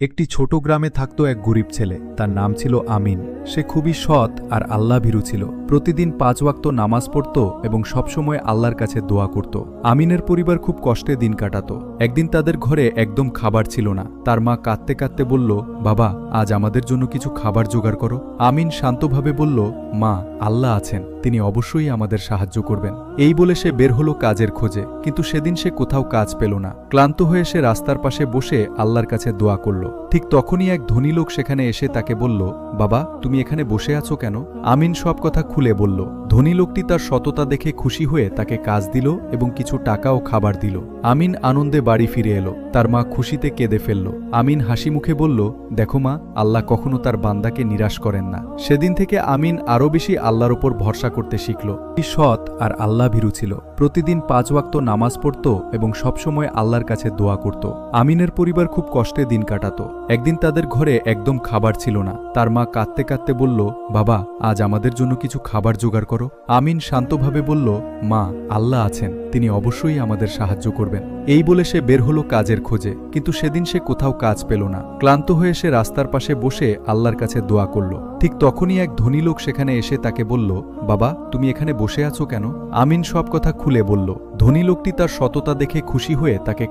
একটি ছোট গ্রামে থাকত এক গরিব ছেলে। তার নাম ছিল আমিন। সে খুবই সৎ আর আল্লাহভীরু ছিল। প্রতিদিন ৫ ওয়াক্ত নামাজ পড়ত এবং সবসময় আল্লাহর কাছে দোয়া করত। আমিনের পরিবার খুব কষ্টে দিন কাটাত। একদিন তাদের ঘরে একদম খাবার ছিল না। তার মা কাঁদতে কাঁদতে বলল, বাবা, আজ আমাদের জন্য কিছু খাবার জোগাড় করো। আমিন শান্তভাবে বলল, মা, আল্লাহ আছেন, তিনি অবশ্যই আমাদের সাহায্য করবেন। এই বলে সে বের হলো কাজের খোঁজে, কিন্তু সেদিন সে কোথাও কাজ পেল না। ক্লান্ত হয়ে সে রাস্তার পাশে বসে আল্লাহর কাছে দোয়া করল। ঠিক তখনই এক ধনী লোক সেখানে এসে তাকে বলল, বাবা, তুমি এখানে বসে আছো কেন? আমিন সব কথা খুলে বলল। ধনী লোকটি তার সততা দেখে খুশি হয়ে তাকে কাজ দিল এবং কিছু টাকা ও খাবার দিল। আমিন আনন্দে বাড়ি ফিরে এলো। তার মা খুশিতে কেঁদে ফেলল। আমিন হাসি মুখে বলল, দেখো মা, আল্লাহ কখনো তার বান্দাকে নিরাশ করেন না। সেদিন থেকে আমিন আরও বেশি আল্লাহর ওপর ভরসা করতে শিখল। সৎ আর আল্লাহভীরু ছিল। প্রতিদিন ৫ ওয়াক্ত নামাজ পড়ত এবং সবসময় আল্লাহর কাছে দোয়া করত। আমিনের পরিবার খুব কষ্টে দিন কাটাত। একদিন তাদের ঘরে একদম খাবার ছিল না। তার মা কাঁদতে কাঁদতে বলল, বাবা, আজ আমাদের জন্য কিছু খাবার জোগাড় করো। আমিন শান্তভাবে বলল, মা, আল্লাহ আছেন, তিনি অবশ্যই আমাদের সাহায্য করবেন। এই বলে সে বের হলো কাজের খোঁজে, কিন্তু সেদিন সে কোথাও কাজ পেল না। ক্লান্ত হয়ে সে রাস্তার পাশে বসে আল্লাহর কাছে দোয়া করল। ঠিক তখনই এক ধনী লোক সেখানে এসে তাকে বলল, বাবা, তুমি এখানে বসে আছো কেন? আমিন সব কথা খুলে বলল। ধনী লোকটি তার সততা দেখে খুশি হয়ে তাকে